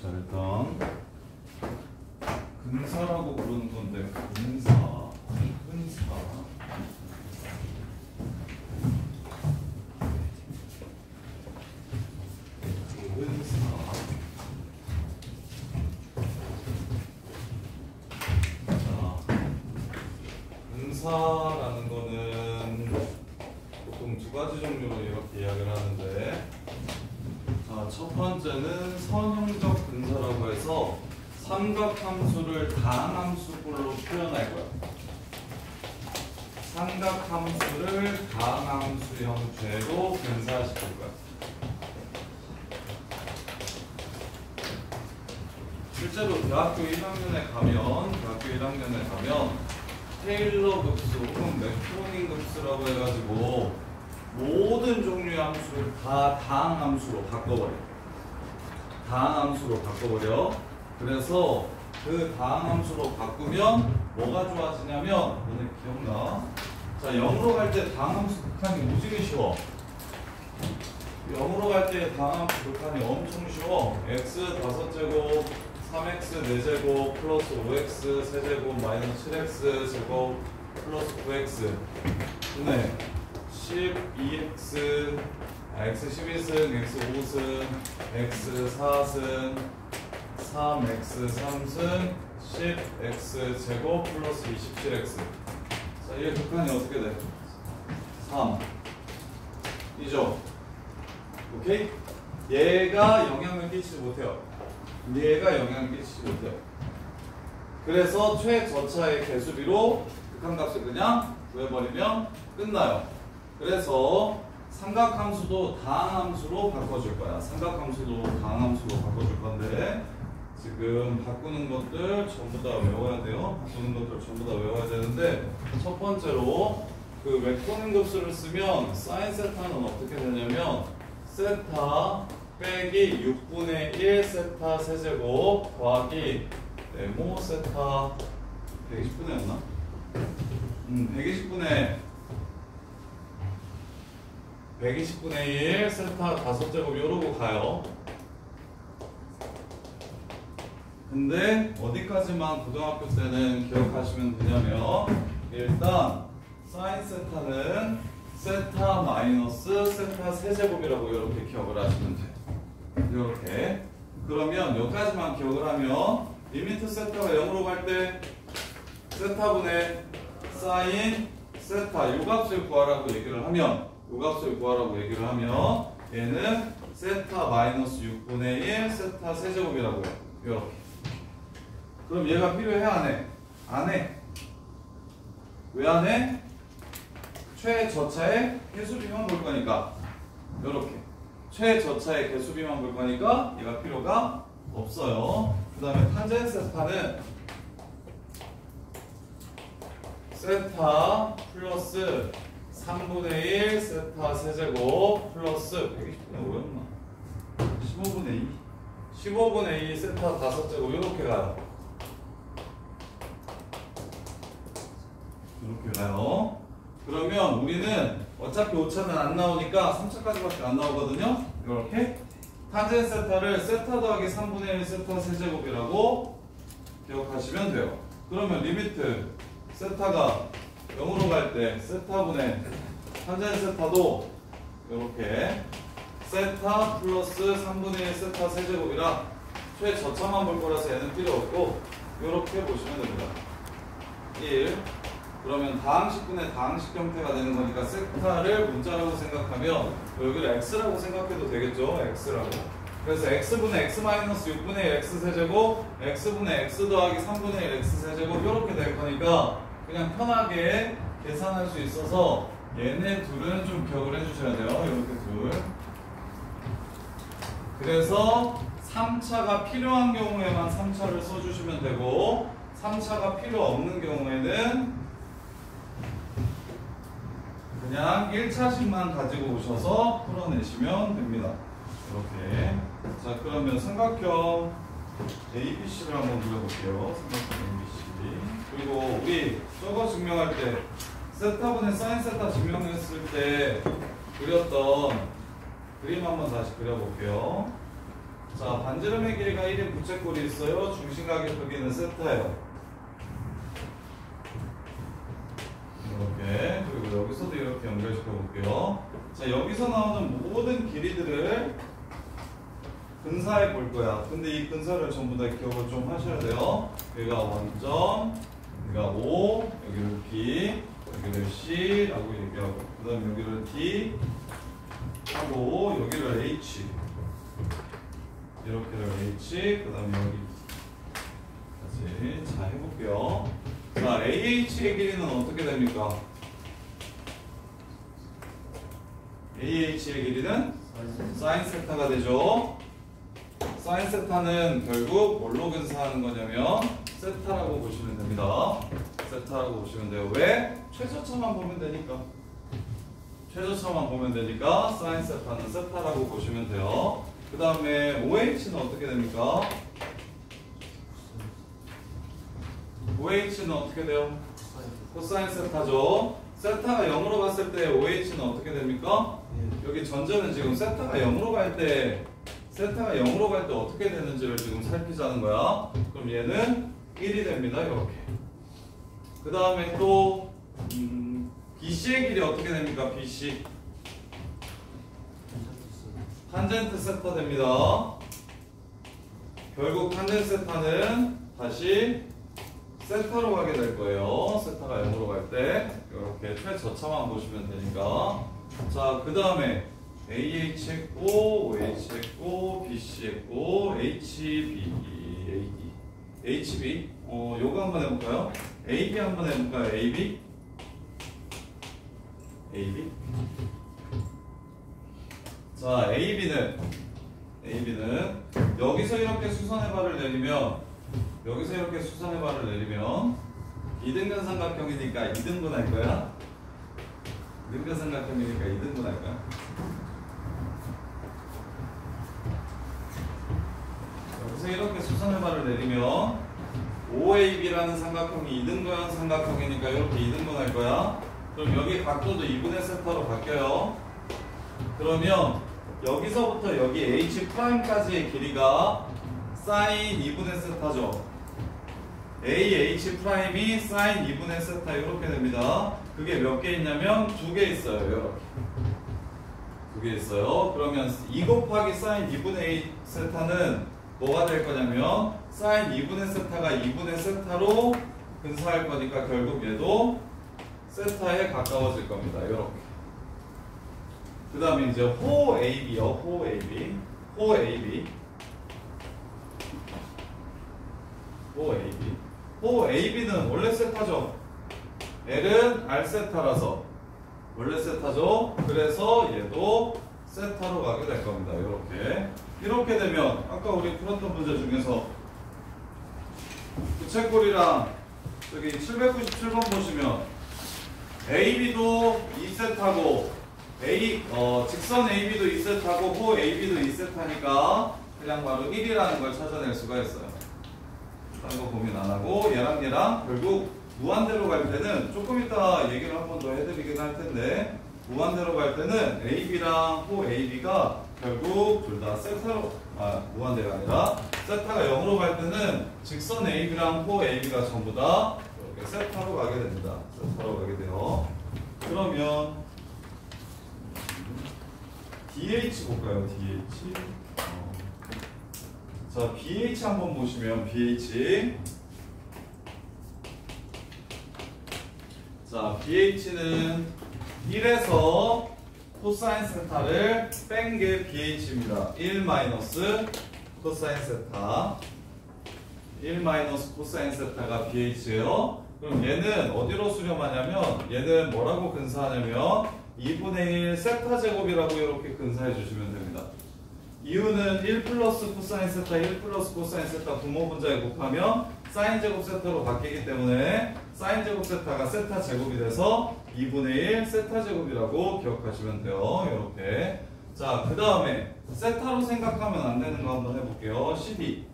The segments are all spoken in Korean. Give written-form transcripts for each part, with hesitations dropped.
자, 일단 근사라고 부르는 건데 근사. 근사라는 거는 보통 두 가지 종류로 이렇게 이야기를 하는데, 자, 첫 번째는 선형적 근사라고 해서 삼각함수를 다항함수로 표현할 거야. 삼각함수를 다항함수 형태로 근사시킬 거야. 실제로 대학교 1학년에 가면 테일러 급수 혹은 맥코닝 급수라고 해가지고 모든 종류의 함수를 다 다항함수로 바꿔버려. 그래서 그 다항함수로 바꾸면 뭐가 좋아지냐면, 너네 기억나? 자, 0으로 갈 때 다항함수 극한이 오지게 쉬워. 0으로 갈 때 다항함수 극한이 엄청 쉬워. x 5제곱 3x 4제곱 플러스 5x 세제곱 마이너스 7x 제곱 플러스 9x 네 12x x 12승 x 5승 x 4승 3x 3승 10x 제곱 플러스 27x. 자, 얘 극한이 어떻게 돼? 3 이죠? 오케이? 얘가 영향을 끼치지 못해요. 그래서 최저차의 개수비로 극한값을 그냥 구해버리면 끝나요. 그래서 삼각함수도 다항함수로 바꿔줄 거야. 바꿔줄 건데, 지금 바꾸는 것들 전부 다 외워야 돼요. 외워야 되는데, 첫 번째로 그 맥코닝 급수를 쓰면 사인 세타는 어떻게 되냐면, 세타 빼기 6분의 1 세타 세제곱 더하기 네모 세타 120분의였나? 120분의 1 세타 5제곱 요러고 가요. 근데 어디까지만 고등학교 때는 기억하시면 되냐면, 일단 사인 세타는 세타 마이너스 세타 세제곱이라고 이렇게 기억을 하시면 돼. 이렇게. 그러면 여기까지만 기억을 하면, 리미트 세타가 0으로 갈 때 세타분의 사인 세타 요 값을 구하라고 얘기를 하면, 얘는 세타 마이너스 6분의 1 세타 세제곱이라고 해요. 이렇게. 그럼 얘가 필요해? 안 해? 왜 안 해? 최저차의 개수비만 볼 거니까. 이렇게. 최저차의 개수비만 볼 거니까 얘가 필요가 없어요. 그 다음에 탄젠 세타는 세타 플러스 3분의 1 세타 세제곱 플러스 120분의 5였나? 15분의 2 세타 5제곱 이렇게 가요. 그러면 우리는 어차피 5차는 안 나오니까 3차까지밖에 안 나오거든요. 이렇게 탄젠 세타를 세타 더하기 3분의 1 세타 세제곱이라고 기억하시면 돼요. 그러면 리미트 세타가 0으로 갈 때 세타분의 탄젠 세타도 이렇게 세타 플러스 3분의 1 세타 세제곱이라 최저차만 볼 거라서 얘는 필요 없고 이렇게 보시면 됩니다. 1. 그러면 다항식분의 다항식 형태가 되는 거니까 세타를 문자라고 생각하면 여기를 x라고 생각해도 되겠죠. x라고. 그래서 x분의 x 마이너스 6분의 1 x 세제곱 x분의 x 더하기 3분의 1 x 세제곱 이렇게 될 거니까 그냥 편하게 계산할 수 있어서 얘네 둘은 좀 기억을 해주셔야 돼요. 이렇게 둘. 그래서 3차가 필요한 경우에만 3차를 써주시면 되고, 3차가 필요 없는 경우에는 그냥 1차식만 가지고 오셔서 풀어내시면 됩니다. 이렇게. 자, 그러면 삼각형 ABC를 한번 그려볼게요. 삼각형 ABC. 그리고 우리 저거 증명할 때 세타분의 사인 세타 증명했을 때 그렸던 그림 한번 다시 그려볼게요. 자, 반지름의 길이가 1인 부채꼴이 있어요. 중심각의 크기는 세타예요. 이렇게. 그리고 여기서도 이렇게 연결시켜 볼게요. 자, 여기서 나오는 모든 길이들을 근사해 볼 거야. 근데 이 근사를 전부 다 기억을 좀 하셔야 돼요. 여기가 원점, 여기가 O, 여기를 B, 여기를 C라고 얘기하고, 그 다음에 여기를 D 하고, 여기를 H, 이렇게를 H, 그 다음에 여기까지. 자, 해볼게요. 자, AH의 길이는 어떻게 됩니까? AH의 길이는 사인 세타가 되죠. 사인 세타는 결국 뭘로 근사하는 거냐면 세타라고 보시면 됩니다. 세타라고 보시면 돼요. 왜? 최저차만 보면 되니까. 최저차만 보면 되니까 사인 세타는 세타라고 보시면 돼요. 그 다음에 OH는 어떻게 됩니까? OH는 어떻게 돼요? 코사인 세타죠. 세타가 0으로 갔을 때 OH는 어떻게 됩니까? 여기 전제는 지금 세타가 0으로 갈 때 어떻게 되는지를 지금 살피자는 거야. 그럼 얘는 1이 됩니다. 이렇게. 그 다음에 또 BC의 길이 어떻게 됩니까? BC 탄젠트 세타 됩니다. 결국 탄젠트 세타는 다시 세타로 가게 될 거예요. 세타가 0으로 갈 때 이렇게 최저차만 보시면 되니까. 자, 그 다음에 AH 했고, OH 했고, BC 했고, HB, AD, HB. 요거 한번 해볼까요? AB 한번 해볼까요? AB, AB. 자, AB는 여기서 이렇게 수선의 발을 내리면, 이등변 삼각형이니까 2등분 할 거야. 이등변 삼각형이니까 2등분 할 거야. 여기서 이렇게 수선의 발을 내리면 OAB라는 삼각형이 2등분 삼각형이니까 이렇게 2등분 할 거야. 그럼 여기 각도도 2분의 세타로 바뀌어요. 그러면 여기서부터 여기 H'까지의 길이가 사인 2분의 세타죠. AH 프라임이 사인 2분의 세타 이렇게 됩니다. 그게 몇 개 있냐면 2개 있어요. 이렇게 2개 있어요. 그러면 2 곱하기 사인 2분의 1 세타는 뭐가 될 거냐면 사인 2분의 세타가 2분의 세타로 근사할 거니까 결국 얘도 세타에 가까워질 겁니다. 이렇게. 그 다음에 이제 호 AB요. 호 AB는 원래 세타죠. L은 R 세타라서 원래 세타죠. 그래서 얘도 세타로 가게 될 겁니다. 이렇게 되면 아까 우리 풀었던 문제 중에서 부채꼴이랑 저기 797번 보시면 AB도 2세타고 직선 AB도 2세타고 호 AB도 2세타니까 그냥 바로 1이라는 걸 찾아낼 수가 있어요. 다른 거 고민 안 하고 얘랑 결국 무한대로 갈 때는 조금 이따 얘기를 한 번 더 해드리긴 할 텐데 무한대로 갈 때는 AB랑 호 AB가 결국 둘 다 세타로 무한대가 아니라 세타가 0으로 갈 때는 직선 AB랑 호 AB가 전부 다 이렇게 세타로 가게 됩니다. 세타로 가게 돼요. 그러면 DH 볼까요? DH. 자, BH 한번 보시면 BH. 자, BH는 1에서 코사인 세타를 뺀 게 BH입니다. 1 마이너스 코사인 세타. 1 마이너스 코사인 세타가 BH예요. 그럼 얘는 어디로 수렴하냐면 얘는 뭐라고 근사하냐면 2분의 1 세타 제곱이라고 이렇게 근사해 주시면 됩니다. 이유는 1 플러스 코사인 세타, 1 플러스 코사인 세타 분모 분자에 곱하면 사인 제곱 세타로 바뀌기 때문에 사인 제곱 세타가 세타 제곱이 돼서 2분의 1 세타 제곱이라고 기억하시면 돼요. 이렇게. 자, 그 다음에 세타로 생각하면 안 되는 거 한번 해볼게요. CD.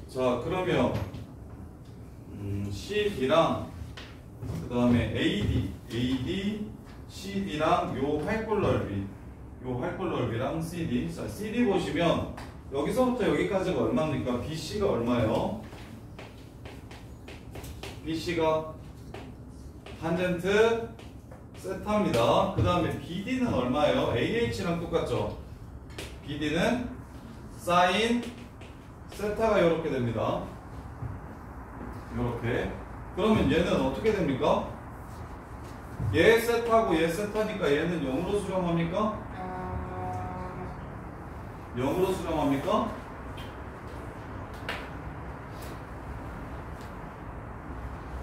자, 그러면 CD랑 그 다음에 AD, CD랑 요 활골 넓이 요 활골 넓이랑 CD. 자, CD 보시면 여기서부터 여기까지가 얼마입니까? BC가 얼마예요? BC가 탄젠트 세타입니다. 그 다음에 BD는 얼마예요? AH랑 똑같죠? BD는 사인 세타가 이렇게 됩니다. 이렇게. 그러면 얘는 어떻게 됩니까? 얘 세타고 얘 세타니까 얘는 0으로 수렴합니까? 0으로 수렴합니까?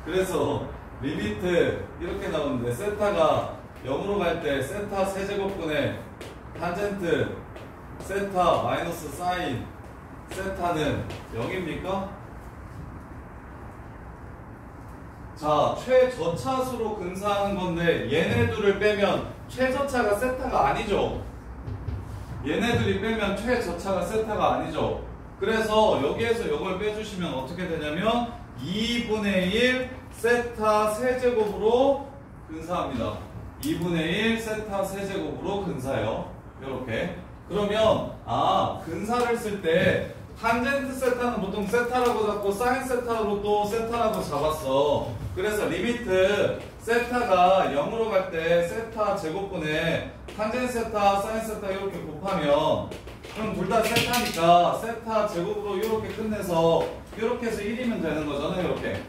그래서 리미트 이렇게 나오는데 세타가 0으로 갈 때 세타 세제곱분의 탄젠트 세타 마이너스 사인 세타는 0입니까? 자, 최저차수로 근사하는 건데 얘네들을 빼면 최저차가 세타가 아니죠. 얘네들이 빼면 최저차가 세타가 아니죠. 그래서 여기에서 이걸 빼주시면 어떻게 되냐면 2분의 1 세타 세제곱으로 근사합니다. 2분의 1 세타 세제곱으로 근사해요. 이렇게. 그러면 근사를 쓸 때 탄젠트 세타는 보통 세타라고 잡고 사인 세타로 또 세타라고 잡았어. 그래서 리미트 세타가 0으로 갈 때 세타 제곱분에 탄젠트 세타, 사인 세타 이렇게 곱하면 그럼 둘 다 세타니까 세타 제곱으로 이렇게 끝내서 이렇게 해서 1이면 되는 거잖아요. 이렇게.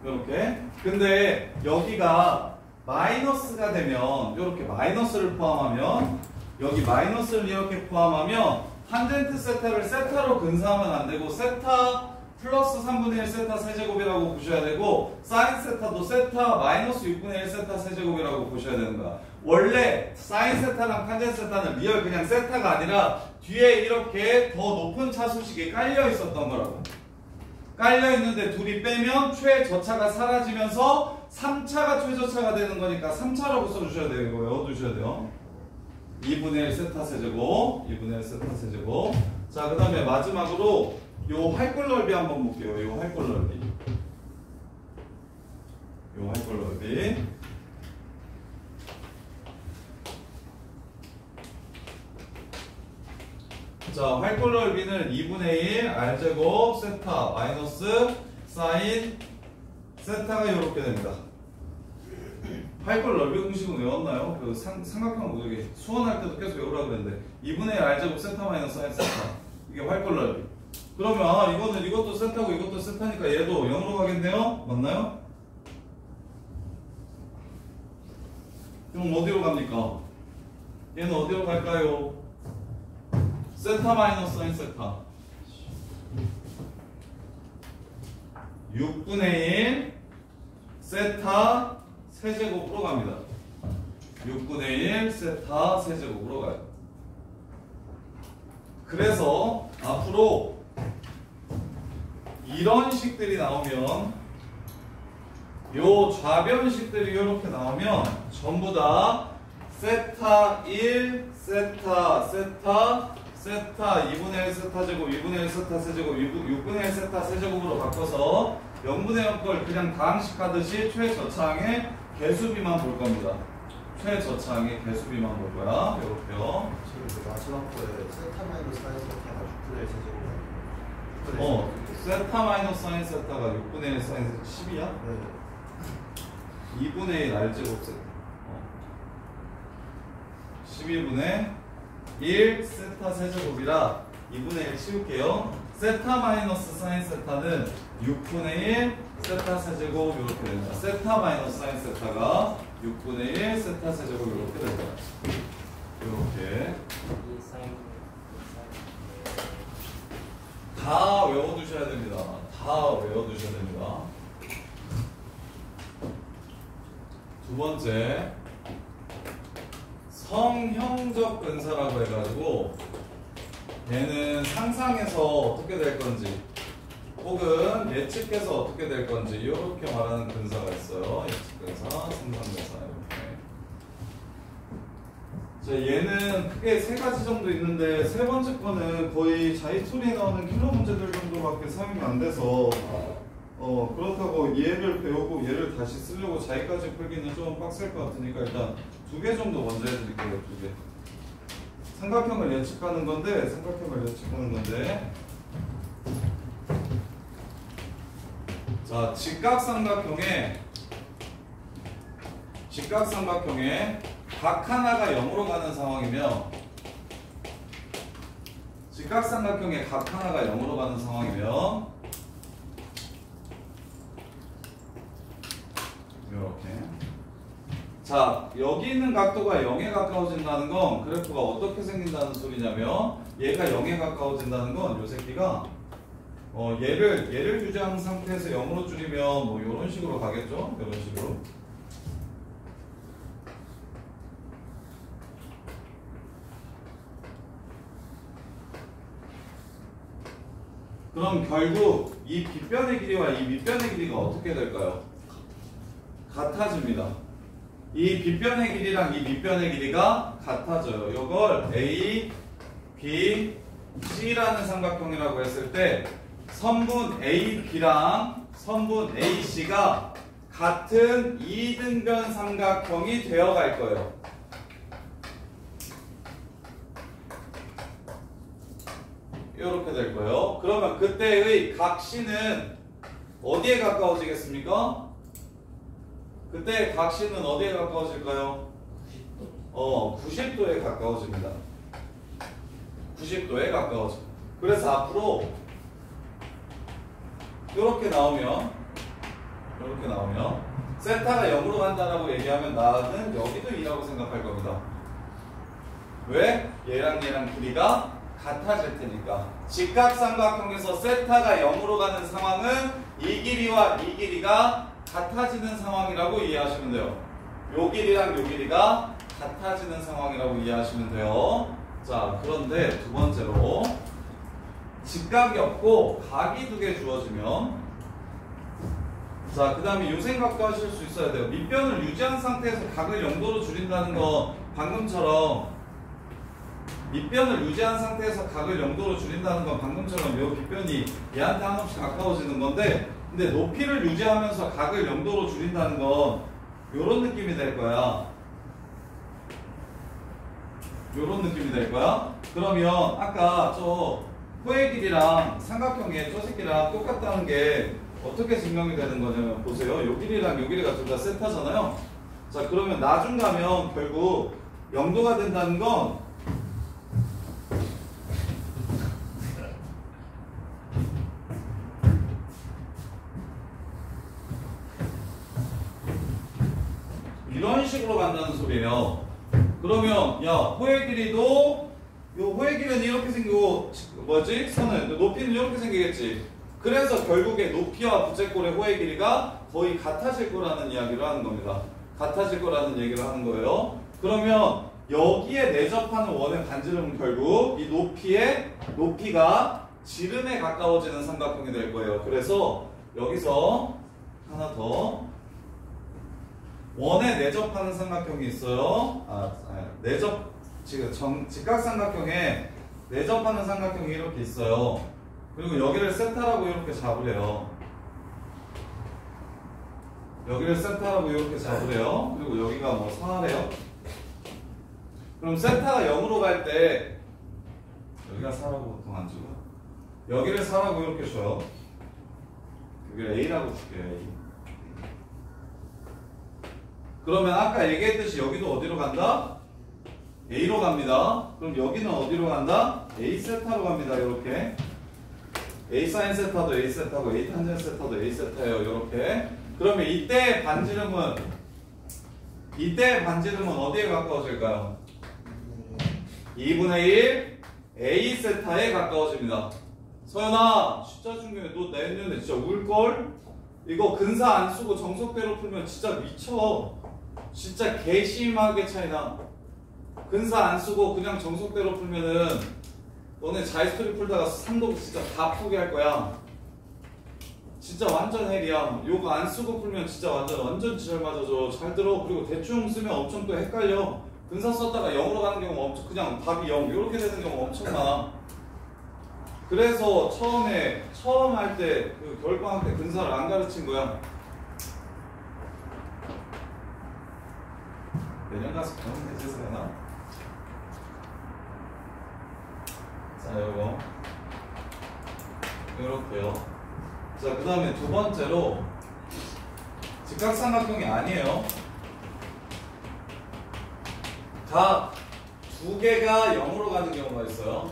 이렇게. 근데 여기가 마이너스가 되면 이렇게 마이너스를 포함하면 여기 마이너스를 이렇게 포함하면 탄젠트 세타를 세타로 근사하면 안 되고 세타 플러스 3분의 1 세타 세제곱이라고 보셔야 되고 사인 세타도 세타 마이너스 6분의 1 세타 세제곱이라고 보셔야 되는 거야. 원래 사인 세타랑 탄젠트 세타는 리얼 그냥 세타가 아니라 뒤에 이렇게 더 높은 차수식이 깔려 있었던 거라고. 깔려 있는데 둘이 빼면 최저차가 사라지면서 3차가 최저차가 되는 거니까 3차라고 써주셔야 돼요. 이거 외워두셔야 돼요. 2분의 1 세타 세제곱, 2분의 1 세타 세제곱. 자, 그 다음에 마지막으로 요 활골 넓이 한번 볼게요. 요 활골 넓이. 요 활골 넓이. 자, 활골 넓이는 2분의 1 r제곱 세타 마이너스 사인 세타가 이렇게 됩니다. 활골 넓이 공식은 외웠나요? 그 삼각형 모두기 수원할 때도 계속 외우라 그랬는데 2분의 1 r제곱 세타 마이너스 사인 세타 이게 활골 넓이. 그러면 이거는 이것도 세타고 이것도 세타니까 얘도 0으로 가겠네요? 맞나요? 그럼 어디로 갑니까? 얘는 어디로 갈까요? 세타 마이너스 사인 세타 6분의 1 세타 세제곱으로 갑니다. 6분의 1 세타 세제곱으로 가요. 그래서 앞으로 이런 식들이 나오면 요 좌변식들이 이렇게 나오면 전부 다 세타 1 세타 세타 세타 2분의 1 세타 제곱 2분의 1 세타 세제곱 6분의 1 세타 세제곱으로 바꿔서 0분의 0 걸 그냥 다항식하듯이 최저차항의 개수비만 볼 겁니다. 최저차항의 개수비만 볼 거야. 이렇게요. 지금 마지막 거에 세타 마이너스 사인 세타가 6분의 1 세제곱. 세타 마이너스 사인 세타가 6분의 1 사인 세타 10이야? 네. 2분의 1 r제곱 세타 12분의 1 세타 세제곱이라 2분의 1 치울게요. 세타 마이너스 사인 세타는 6분의 1 세타 세제곱 이렇게 됩니다. 세타 마이너스 사인 세타가 6분의 1 세타 세제곱 이렇게 됩니다. 이렇게 다 외워두셔야 됩니다. 다 외워두셔야 됩니다. 두 번째 성형적 근사라고 해가지고 얘는 상상해서 어떻게 될 건지 혹은 예측해서 어떻게 될 건지 이렇게 말하는 근사가 있어요. 예측 근사, 상상 근사 이렇게. 자, 얘는 크게 세 가지 정도 있는데 세 번째 거는 거의 자이소리에 나오는 킬러 문제들 정도밖에 사용이 안 돼서 그렇다고 얘를 배우고 얘를 다시 쓰려고 자기까지 풀기는 좀 빡셀 것 같으니까 일단 2개 정도 먼저 해드릴게요. 2개. 삼각형을 예측하는 건데 자, 직각삼각형에 각 하나가 0으로 가는 상황이면 직각삼각형에 각 하나가 0으로 가는 상황이면 이렇게 자, 여기 있는 각도가 0에 가까워진다는 건 그래프가 어떻게 생긴다는 소리냐면 얘가 0에 가까워진다는 건 이 새끼가 얘를 유지한 상태에서 0으로 줄이면 뭐 이런 식으로 가겠죠? 이런 식으로. 그럼 결국 이 빗변의 길이와 이 밑변의 길이가 어떻게 될까요? 같아집니다. 이 빗변의 길이랑 이 밑변의 길이가 같아져요. 이걸 A, B, C라는 삼각형이라고 했을 때 선분 AB랑 선분 AC가 같은 2등변 삼각형이 되어갈 거예요. 이렇게 될 거예요. 그러면 그때의 각 C는 어디에 가까워지겠습니까? 그때 각 C는 어디에 가까워질까요? 90도에 가까워집니다. 90도에 가까워져. 그래서 앞으로 이렇게 나오면 세타가 0으로 간다라고 얘기하면 나는 여기도 2라고 생각할 겁니다. 왜? 얘랑 길이가 같아질 테니까. 직각삼각형에서 세타가 0으로 가는 상황은 이 길이와 이 길이가 같아지는 상황이라고 이해하시면 돼요. 요 길이랑 요 길이가 같아지는 상황이라고 이해하시면 돼요. 자, 그런데 두 번째로 직각이 없고 각이 2개 주어지면 자, 그 다음에 요 생각도 하실 수 있어야 돼요. 밑변을 유지한 상태에서 각을 0도로 줄인다는 건 방금처럼 밑변을 유지한 상태에서 각을 0도로 줄인다는 건 방금처럼 요 빗변이 얘한테 한없이 가까워지는 건데 근데 높이를 유지하면서 각을 0도로 줄인다는 건 요런 느낌이 될 거야. 요런 느낌이 될 거야. 그러면 아까 저 호의 길이랑 삼각형의 저 새끼랑 똑같다는 게 어떻게 증명이 되는 거냐면 보세요. 요 길이랑 요 길이가 둘 다 세타잖아요. 자, 그러면 나중 가면 결국 0도가 된다는 건 이런 식으로 간다는 소리예요. 그러면 야, 호의 길이도 요 호의 길이는 이렇게 생기고 뭐지? 선은 높이는 이렇게 생기겠지. 그래서 결국에 높이와 부채꼴의 호의 길이가 거의 같아질 거라는 이야기를 하는 겁니다. 같아질 거라는 얘기를 하는 거예요. 그러면 여기에 내접하는 원의 반지름은 결국 이 높이가 지름에 가까워지는 삼각형이 될 거예요. 그래서 여기서 하나 더 원에 내접하는 삼각형이 있어요. 직각삼각형에 내접하는 삼각형이 이렇게 있어요. 그리고 여기를 세타라고 이렇게 잡으래요. 여기를 세타라고 이렇게 잡으래요. 그리고 여기가 뭐 4래요. 그럼 세타가 0으로 갈 때 여기가 4라고 보통 안 주고 여기를 4라고 이렇게 줘요. 여기를 A라고 줄게요. A. 그러면 아까 얘기했듯이 여기도 어디로 간다? A로 갑니다. 그럼 여기는 어디로 간다? A 세타로 갑니다. 이렇게 A 사인 세타도 A 세타고 A 탄젠 세타도 A 세타예요. 이렇게. 그러면 이때 반지름은 어디에 가까워질까요? 2분의 1 A 세타에 가까워집니다. 서연아, 진짜 중요해. 너 내년에 진짜 울걸? 이거 근사 안 쓰고 정석대로 풀면 진짜 미쳐. 진짜 개심하게 차이나. 근사 안 쓰고 그냥 정석대로 풀면은 너네 자이스토리 풀다가 3도 진짜 다 포기할 거야. 진짜 완전 헬이야. 요거 안 쓰고 풀면 진짜 완전 잘 맞아줘. 잘 들어. 그리고 대충 쓰면 엄청 또 헷갈려. 근사 썼다가 0으로 가는 경우 엄청 그냥 답이 0 이렇게 되는 경우 엄청 많아. 그래서 처음 할 때 그 겨울방학 때 근사를 안 가르친 거야. 내년 가서 그런 게 되나? 자, 요거 요렇게요. 자, 그 다음에 두 번째로 직각삼각형이 아니에요. 각 두 개가 0으로 가는 경우가 있어요.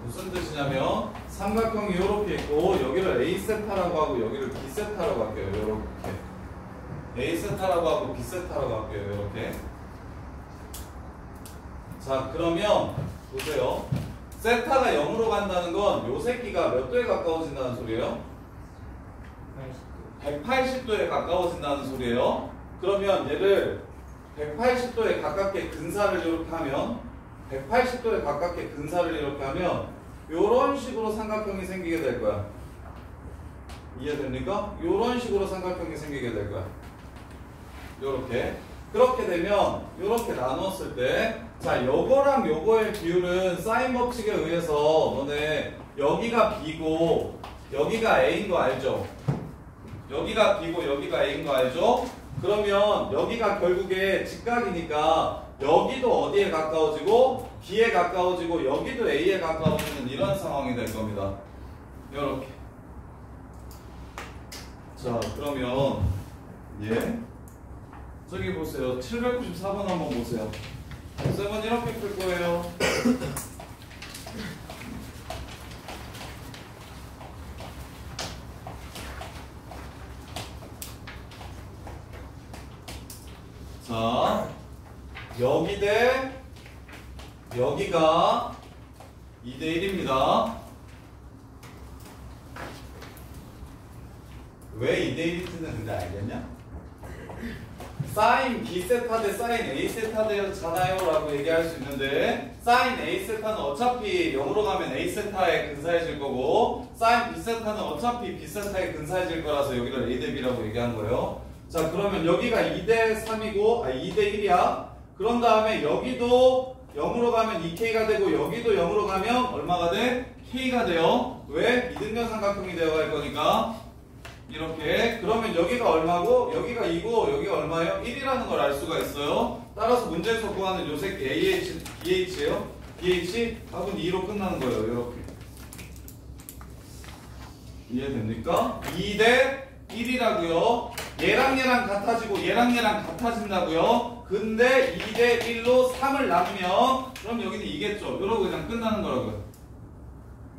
무슨 뜻이냐면 삼각형이 이렇게 있고 여기를 A세타라고 하고 여기를 B세타라고 할게요. 이렇게 A세타라고 하고 B세타라고 할게요. 이렇게. 자, 그러면 보세요. 세타가 0으로 간다는 건 요 새끼가 몇 도에 가까워진다는 소리예요? 180도에 가까워진다는 소리예요. 그러면 얘를 180도에 가깝게 근사를 이렇게 하면 180도에 가깝게 근사를 이렇게 하면 요런 식으로 삼각형이 생기게 될 거야. 이해됩니까? 요런 식으로 삼각형이 생기게 될 거야. 요렇게. 그렇게 되면 요렇게 나눴을 때 자, 요거랑 요거의 비율은 사인 법칙에 의해서 너네 여기가 B고 여기가 A인 거 알죠? 여기가 B고 여기가 A인 거 알죠? 그러면 여기가 결국에 직각이니까 여기도 어디에 가까워지고 B에 가까워지고 여기도 A에 가까워지는 이런 상황이 될 겁니다. 요렇게. 자, 그러면 저기 보세요. 794번 한번 보세요. 쌤은 이렇게 풀 거예요. 자, 여기 대 여기가 2대 1입니다. 왜 2대 1인지는 근데 알겠냐? 사인 B세타 대 사인 A세타 되잖아요 라고 얘기할 수 있는데 사인 A세타는 어차피 0으로 가면 A세타에 근사해질 거고 사인 B세타는 어차피 B세타에 근사해질 거라서 여기를 A 대 B라고 얘기한 거예요. 자, 그러면 여기가 2대 3이고 2대 1이야. 그런 다음에 여기도 0으로 가면 2K가 되고 여기도 0으로 가면 얼마가 돼? K가 돼요. 왜? 이등변 삼각형이 되어갈 거니까 이렇게. 그러면 여기가 얼마고 여기가 2고 여기가 얼마예요? 1이라는 걸 알 수가 있어요. 따라서 문제에서 구하는 요 새끼 AH, BH예요. BH 답은 2로 끝나는 거예요. 이렇게. 이해됩니까? 2대 1이라고요. 얘랑 얘랑 같아지고 얘랑 얘랑 같아진다고요. 근데 2대 1로 3을 나누면 그럼 여기는 2겠죠. 이러고 그냥 끝나는 거라고요.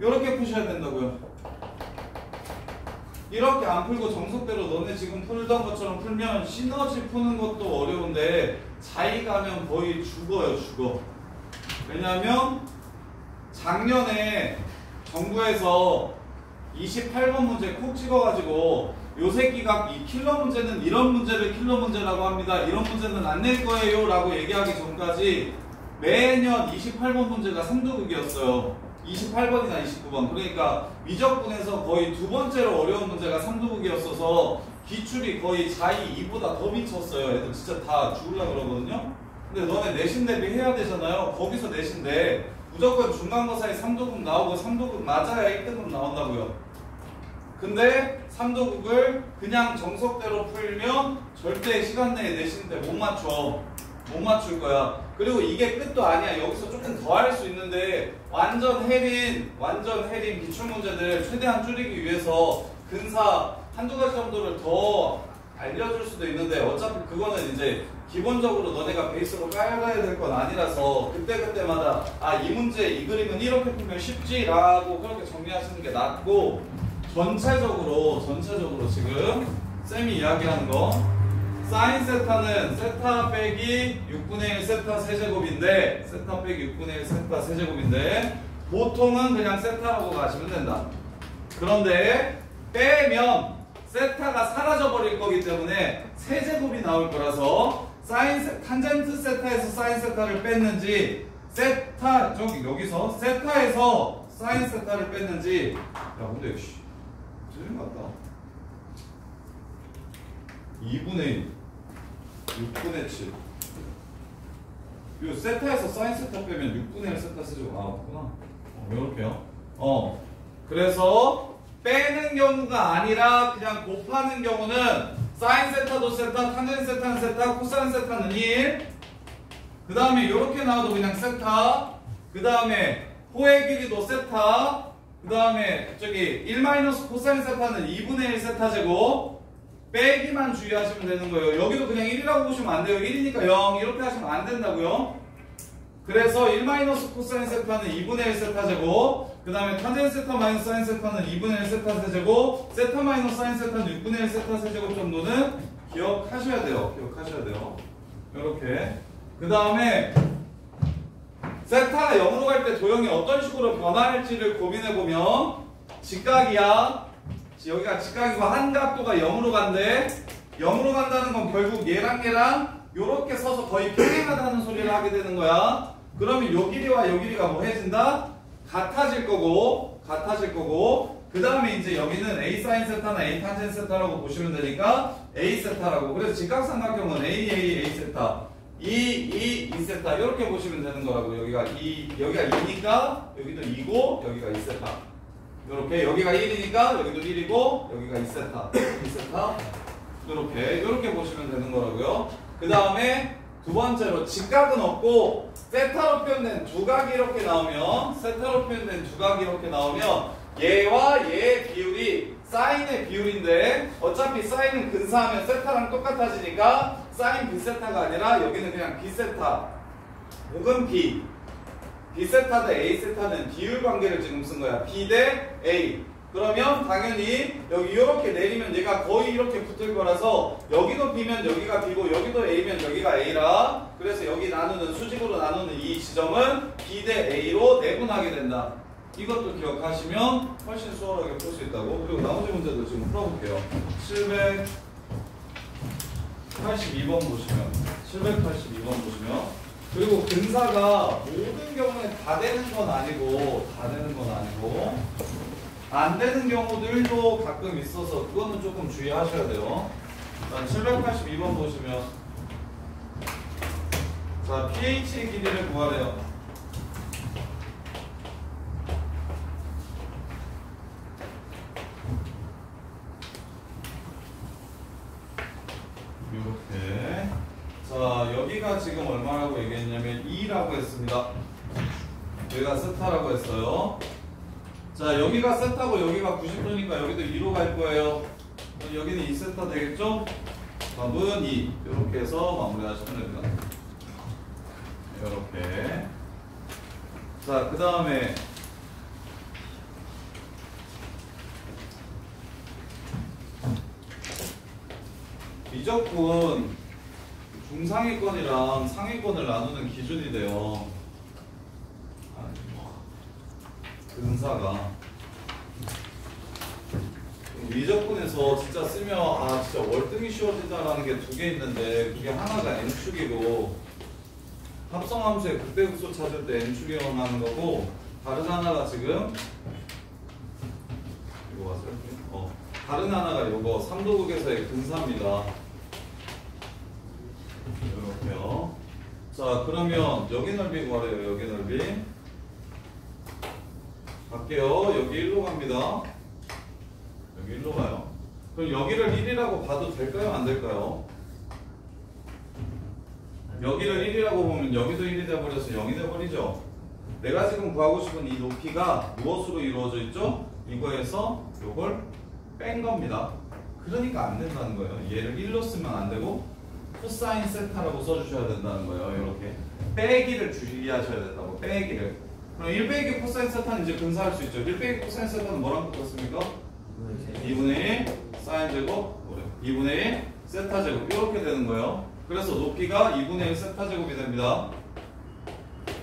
이렇게 푸셔야 된다고요. 이렇게 안 풀고 정석대로 너네 지금 풀던 것처럼 풀면 시너지 푸는 것도 어려운데 자이 가면 거의 죽어요. 죽어. 왜냐하면 작년에 정부에서 28번 문제 콕 찍어가지고 요 새끼가 이 킬러 문제는 이런 문제를 킬러 문제라고 합니다. 이런 문제는 안 낼 거예요 라고 얘기하기 전까지 매년 28번 문제가 3도극이었어요. 28번이나 29번. 그러니까 미적분에서 거의 두 번째로 어려운 문제가 3도극이었어서 기출이 거의 자이 2보다 더 미쳤어요. 애들 진짜 다 죽으려고 그러거든요. 근데 너네 내신 대비 해야 되잖아요. 거기서 내신데 무조건 중간고사에 3도극 나오고 3도극 맞아야 1등급 나온다고요. 근데 3도극을 그냥 정석대로 풀면 절대 시간 내에 내시는데 못 맞춰. 못 맞출 거야. 그리고 이게 끝도 아니야. 여기서 조금 더 할 수 있는데 완전 해린 기출문제들 최대한 줄이기 위해서 근사 한두 가지 정도를 더 알려줄 수도 있는데 어차피 그거는 이제 기본적으로 너네가 베이스로 깔아야 될 건 아니라서 그때그때마다 이 문제 이 그림은 이렇게 풀면 쉽지라고 그렇게 정리하시는 게 낫고 전체적으로 지금 쌤이 이야기하는 거 사인 세타는 세타 빼기 6분의 1 세타 세제곱인데 세타 빼기 6분의 1 세타 세제곱인데 보통은 그냥 세타라고 가시면 된다. 그런데 빼면 세타가 사라져 버릴 거기 때문에 세제곱이 나올 거라서 탄젠트 세타에서 사인 세타를 뺐는지 세타 여기서 세타에서 사인 세타를 뺐는지 야 근데 틀린 것 같다. 2분의 1 6분의 7 요 세타에서 사인 세타 빼면 6분의 1 세타 세제곱 나왔구나. 요렇게요. 그래서 빼는 경우가 아니라 그냥 곱하는 경우는 사인 세타도 세타, 탄젠 세타는 세타, 코사인 세타는 1. 그 다음에 요렇게 나와도 그냥 세타. 그 다음에 호의 길이도 세타. 그 다음에 저기 1 코사인 세타는 2분의 1 세타 제곱. 빼기만 주의하시면 되는 거예요. 여기도 그냥 1이라고 보시면 안 돼요. 1이니까 0 이렇게 하시면 안 된다고요. 그래서 1 코사인 세타는 2분의 1 세타 제곱. 그 다음에 탄젠 세타 마이너스 사인 세타는 2분의 1 세타 세제곱. 세타 마이너스 사인 세타는 6분의 1 세타 세제곱 정도는 기억하셔야 돼요. 기억하셔야 돼요. 이렇게. 그 다음에 세타가 0으로 갈 때 도형이 어떤 식으로 변화할지를 고민해보면 직각이야. 여기가 직각이고 한 각도가 0으로 간대. 0으로 간다는 건 결국 얘랑 요렇게 서서 거의 평행하다는 소리를 하게 되는 거야. 그러면 요 길이와 요 길이가 뭐 해진다? 같아질 거고 그 다음에 이제 여기는 A 사인 세타나 A 탄젠 세타라고 보시면 되니까 A 세타라고. 그래서 직각삼각형은 A 세타 2 세타 이렇게 보시면 되는 거라고. 여기가 2니까 여기도 2고 여기가 2 세타. 이렇게 여기가 1이니까 여기도 1이고 여기가 2세타 2세타 이렇게 보시면 되는 거라고요. 그 다음에 두 번째로 직각은 없고 세타로 표현된 두각이 이렇게 나오면 얘와 얘의 비율이 사인의 비율인데 어차피 사인은 근사하면 세타랑 똑같아지니까 사인 B세타가 아니라 여기는 그냥 B세타 혹은 B세타 대 A세타는 비율 관계를 지금 쓴 거야. B 대 A. 그러면 당연히 여기 이렇게 내리면 얘가 거의 이렇게 붙을 거라서 여기도 B면 여기가 B고 여기도 A면 여기가 A라. 그래서 여기 나누는 수직으로 나누는 이 지점은 B 대 A로 내분하게 된다. 이것도 기억하시면 훨씬 수월하게 풀 수 있다고. 그리고 나머지 문제도 지금 풀어볼게요. 782번 보시면 그리고 근사가 모든 경우에 다 되는 건 아니고 안 되는 경우들도 가끔 있어서 그거는 조금 주의하셔야 돼요. 782번 보시면 자 pH의 길이를 구하래요. 이렇게 자 여기가 지금 얼마라고 얘기했냐면 2라고 했습니다. 여기가 세타라고 했어요. 자 여기가 세타고 여기가 90도니까 여기도 2로 갈 거예요. 여기는 2세타 되겠죠? 답은 2 이렇게 해서 마무리하시면 됩니다. 이렇게 자 그 다음에 미적분 중상위권이랑 상위권을 나누는 기준이 돼요. 근사가 미적분에서 진짜 쓰면 진짜 월등히 쉬워진다라는 게 두 개 있는데 그게 하나가 n축이고 합성함수의 극대극소 찾을 때 n축이 나오는 거고 다른 하나가 지금 이거 봤어요? 다른 하나가 이거 3도극에서의 근사입니다. 이렇게요. 자 그러면 여기 넓이 구하래요. 여기 넓이 갈게요. 여기 1로 갑니다. 여기 1로 가요. 그럼 여기를 1이라고 봐도 될까요? 안 될까요? 여기를 1이라고 보면 여기도 1이 돼버려서 0이 돼버리죠. 내가 지금 구하고 싶은 이 높이가 무엇으로 이루어져 있죠? 이거에서 요걸 뺀 겁니다. 그러니까 안 된다는 거예요. 얘를 1로 쓰면 안 되고 코사인 세타라고 써주셔야 된다는 거예요. 이렇게 빼기를 주의하셔야 된다고. 빼기를. 그럼 1 빼기 코사인 세타는 이제 근사할 수 있죠. 1 빼기 코사인 세타는 뭐랑 똑같습니까? 2분의 1 사인 제곱 2분의 1 세타 제곱 이렇게 되는 거예요. 그래서 높이가 2분의 1 세타 제곱이 됩니다.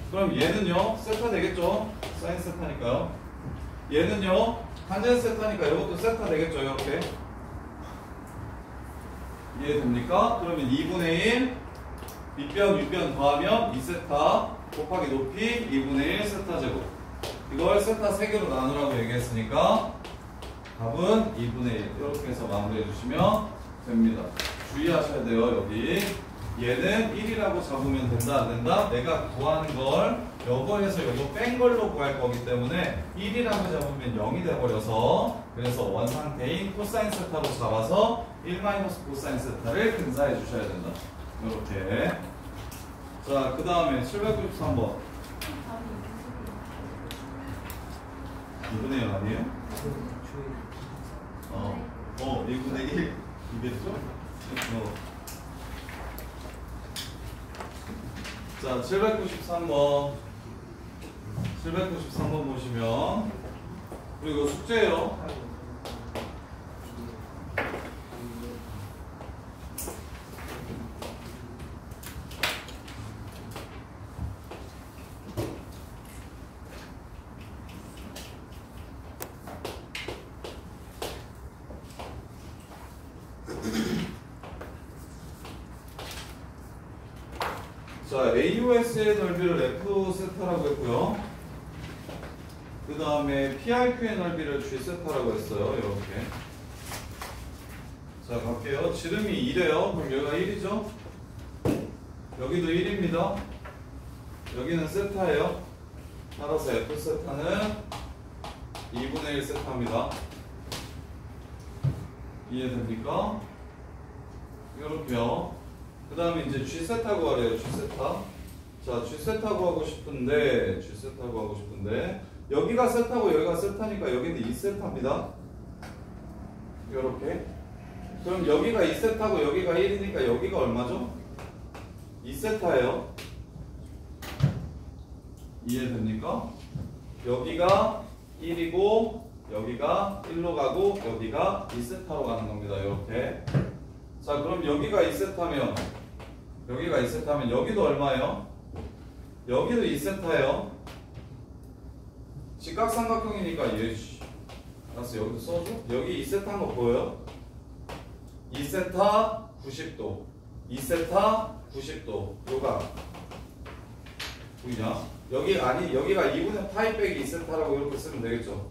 그럼 얘는요 세타 되겠죠? 사인 세타니까요. 얘는요 탄젠 세타니까 이것도 세타 되겠죠? 이렇게 이해됩니까? 그러면 2분의 1 밑변 윗변 더하면 2세타 곱하기 높이 2분의 1 세타 제곱. 이걸 세타 3개로 나누라고 얘기했으니까 답은 2분의 1 이렇게 해서 마무리해 주시면 됩니다. 주의하셔야 돼요. 여기 얘는 1이라고 잡으면 된다 안 된다? 내가 구하는 걸 요거에서 요거 뺀 걸로 구할 거기 때문에 1이라고 잡으면 0이 돼버려서 그래서 원상태인 코사인 세타로 잡아서 1 마이너스 코사인 세타를 근사해 주셔야 된다. 이렇게. 자, 그 다음에 793번. 2분의 1 아니에요? 1분의 1 이겠죠? 자, 793번. 793번 보시면 그리고 숙제예요. 자, AUS의 넓이를 F 세타라고 했고요. 그 다음에 PRQ의 넓이를 G 세타라고 했어요. 이렇게. 자, 갈게요. 지름이 2래요. 그럼 여기가 1이죠? 여기도 1입니다. 여기는 세타예요. 따라서 F 세타는 2분의 1 세타입니다. 이해됩니까? 이렇게요. 그 다음에 이제 G세타 구하래요. G세타. 자, G세타 구하고 싶은데 여기가 세타고 여기가 세타니까 여기는 2세타입니다. 이렇게. 그럼 여기가 2세타고 여기가 1이니까 여기가 얼마죠? 2세타예요. 이해됩니까? 여기가 1이고 여기가 1로 가고 여기가 2세타로 가는 겁니다. 이렇게. 자, 그럼 여기가 2세타면 여기도 얼마예요? 여기도 2세타예요. 직각삼각형이니까 알았어, 여기도 써줘. 여기 2세타인 거 보여요? 2세타 90도 2세타 90도 요가 보이냐? 여기가 2분의 파이 빼기 2세타라고 이렇게 쓰면 되겠죠.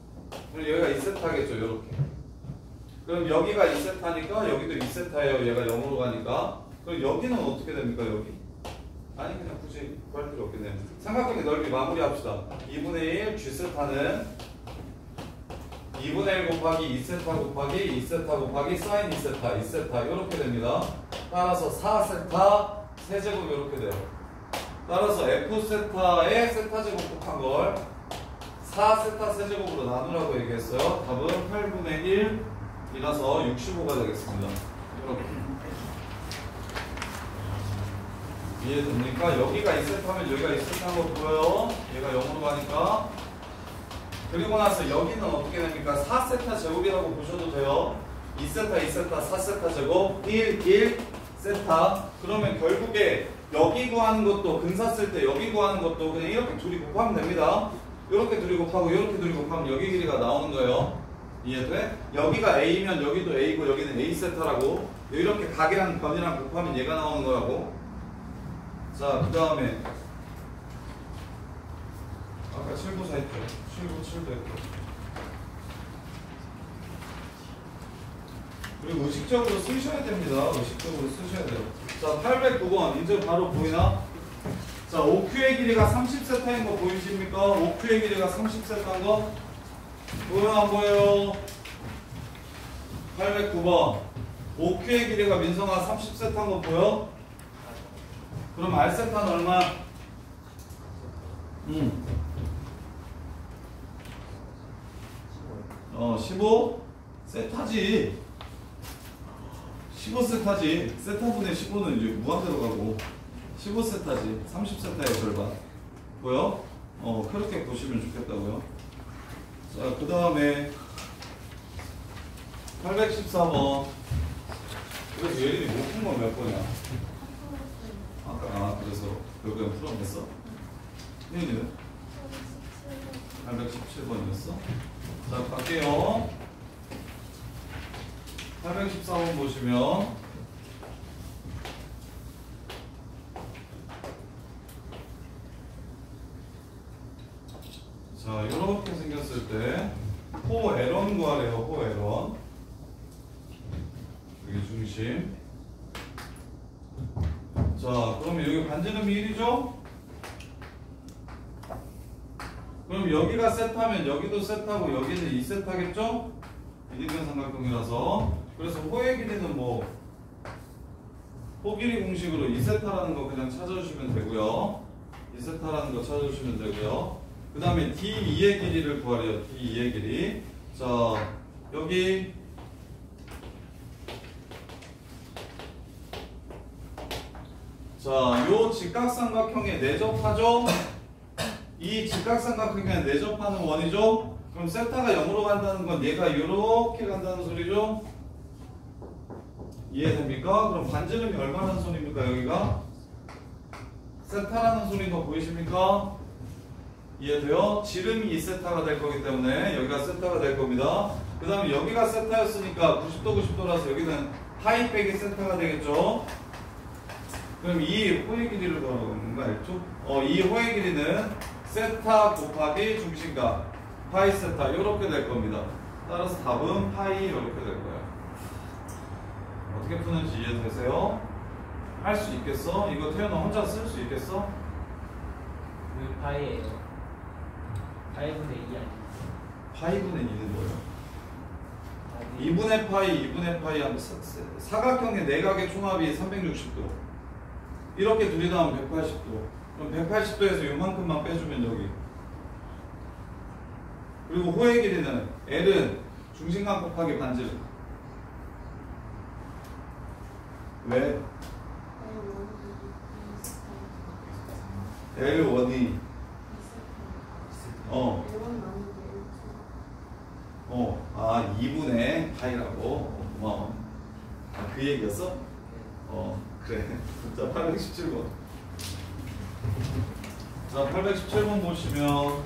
그럼 여기가 2세타겠죠. 이렇게. 그럼 여기가 2세타니까 여기도 2세타예요. 얘가 0으로 가니까. 그럼 여기는 어떻게 됩니까? 여기? 아니, 그냥 굳이 구할 필요 없겠네요. 삼각형의 넓이 마무리합시다. 2분의 1 G세타는 2분의 1 곱하기 2세타 곱하기 2세타 곱하기 사인 2세타 2세타 이렇게 됩니다. 따라서 4세타 세제곱 이렇게 돼요. 따라서 F세타의 세타 제곱 곱한 걸 4세타 세제곱으로 나누라고 얘기했어요. 답은 8분의 1이라서 65가 되겠습니다. 이렇게. 이해됩니까? 여기가 2세타면 여기가 2세타인 거 보여요? 얘가 0으로 가니까. 그리고 나서 여기는 어떻게 됩니까? 4세타 제곱이라고 보셔도 돼요. 2세타, 2세타, 4세타 제곱, 1, 세타. 그러면 결국에 여기 구하는 것도 근사 쓸 때 여기 구하는 것도 그냥 이렇게 둘이 곱하면 됩니다. 이렇게 둘이 곱하고 이렇게 둘이 곱하면 여기 길이가 나오는 거예요. 이해돼? 여기가 A면 여기도 A고 여기는 A세타라고. 이렇게 각이랑 변이랑 곱하면 얘가 나오는 거라고. 자, 그 다음에 아까 794 했죠? 797도 했고. 그리고 의식적으로 쓰셔야 됩니다. 의식적으로 쓰셔야 돼요. 자, 809번 이제 바로 보이나? 자, OQ의 길이가 30세타인 거 보이십니까? OQ의 길이가 30세타인 거 보여요 안 보여요? 809번 OQ의 길이가 민성아 30세타인 거 보여? 그럼 R세타는 얼마? 15? 세타지. 15세타지. 세타분의 15는 이제 무한대로 가고 15세타지. 30세타의 절반. 보여? 그렇게 보시면 좋겠다고요. 자, 그 다음에 814번. 그래서 예린이 못 푼 건 몇 번이야? 아까 그래서 결국엔 풀어냈어? 예린이는? 817번이었어? 자, 갈게요. 814번 보시면 자, 이렇게 생겼을 때 호에런 구하래요. 호에런. 여기 중심. 자, 자, 그러면 여기 반지름이 1이죠? 그럼 여기가 세타면 여기도 세타고 여기는 2세타겠죠? 이등변삼각형이라서. 그래서 호의 길이는 뭐 호길이 공식으로 2세타라는 거 그냥 찾아주시면 되고요. 2세타라는 거 찾아주시면 되고요. 그 다음에 D2의 길이를 구하래요. D2의 길이. 자, 여기 자, 요 직각삼각형에 내접하죠? 이 직각삼각형에 내접하는 원이죠? 그럼 세타가 0으로 간다는 건 얘가 이렇게 간다는 소리죠? 이해됩니까? 그럼 반지름이 얼마나 소리입니까? 여기가? 세타라는 소리가 보이십니까? 이해돼요? 지름이 2세타가 될 거기 때문에 여기가 세타가 될 겁니다. 그 다음에 여기가 세타였으니까 90도 90도라서 여기는 파이 빼기 세타가 되겠죠? 그럼 이 호의 길이를 구하는 거 알죠? 이 호의 길이는 세타 곱하기 중심각 파이 세타 이렇게 될 겁니다. 따라서 답은 파이 이렇게 될 거예요. 어떻게 푸는지 이해되세요? 할 수 있겠어? 이거 태연아 혼자 쓸 수 있겠어? 왜 파이예요? 파이분의 2 아니에요? 파이분의 2는 뭐예요? 2분의 파이, 2분의 파이 하면 사각형의 내각의 총합이 360도. 이렇게 둘이 나오면 180도. 그럼 180도에서 요만큼만 빼주면 여기. 그리고 호의 길이는 L은 중심각 곱하기 반지름. 왜? L1이 아 2분의 파이라고. 고마워. 아, 그 얘기였어? 그래. 자 817번. 자 817번 보시면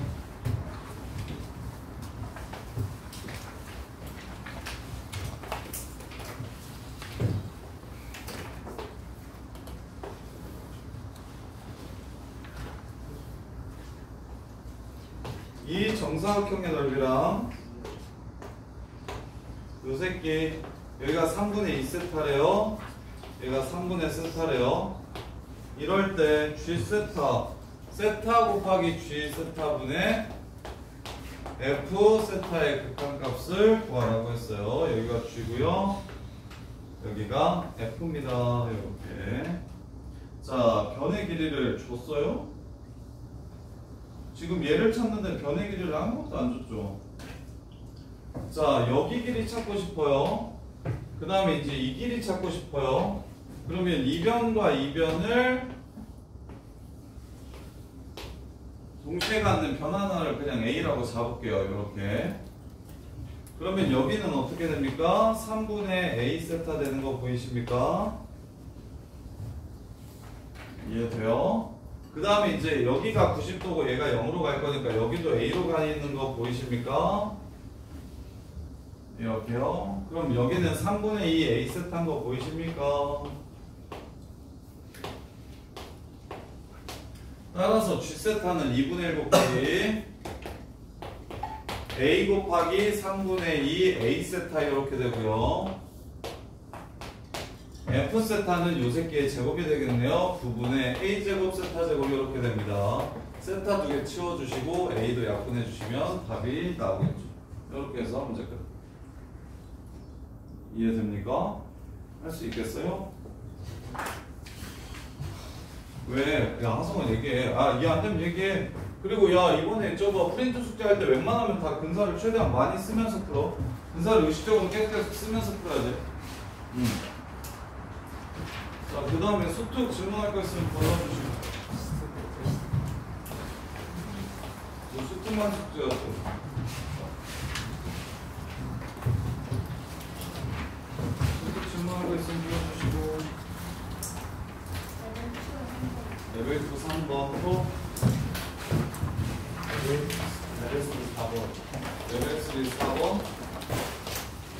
이 정사각형의 넓이랑 요 새끼 여기가 3분의 2세타래요. 얘가 3분의 세타래요. 이럴 때 G세타 세타 곱하기 G세타분의 F세타의 극한값을 구하라고 했어요. 여기가 G고요. 여기가 F입니다. 이렇게. 자, 변의 길이를 줬어요. 지금 얘를 찾는데 변의 길이를 아무것도 안 줬죠. 자, 여기 길이 찾고 싶어요. 그 다음에 이제 이 길이 찾고 싶어요. 그러면 이변과 이변을 동시에 갖는 변 하나를 그냥 A라고 잡을게요. 이렇게. 그러면 여기는 어떻게 됩니까? 3분의 A 세타 되는 거 보이십니까? 이해돼요? 그 다음에 이제 여기가 90도고 얘가 0으로 갈 거니까 여기도 A로 가 있는 거 보이십니까? 이렇게요. 그럼 여기는 3분의 2 A 세타인 거 보이십니까? 따라서 G 세타는 2분의 1 곱하기 A 곱하기 3분의 2 A 세타 이렇게 되고요. F 세타는 요 새끼의 제곱이 되겠네요. 9분의 A 제곱 세타 제곱 이렇게 됩니다. 세타 두 개 치워주시고 A도 약분해 주시면 답이 나오겠죠. 이렇게 해서 문제 끝. 이해됩니까? 할 수 있겠어요? 왜? 야, 하성은 얘기해. 아, 이해 안 되면 얘기해. 그리고 야, 이번에 저거 프린트 숙제할 때 웬만하면 다 근사를 최대한 많이 쓰면서 풀어. 근사를 의식적으로 계속 쓰면서 풀어야 돼. 자, 그 다음에 수특 질문할 거 있으면 골라주시고. 수특만 숙제였어. 질문할 거 있으면 불러주시고. 레벨 2 3번 또 레벨 3 4번 레벨 3 4번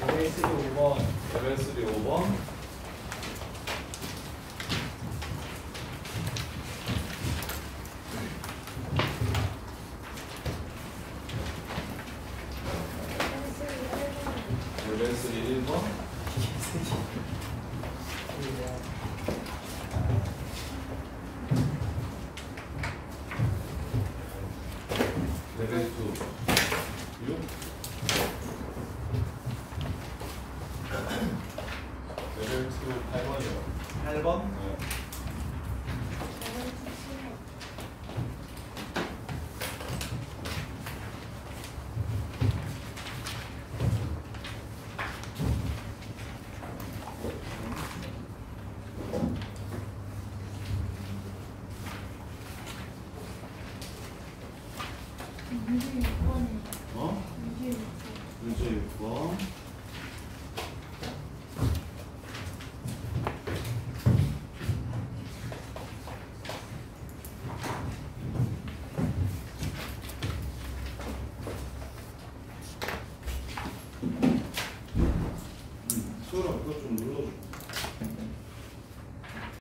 레벨 3 5번 레벨 3 5번 레벨 3 1번 레벨 2 6 레벨 2 8번이요. 8번 네. 어? 문제 6번 수열아 그거 좀 눌러줘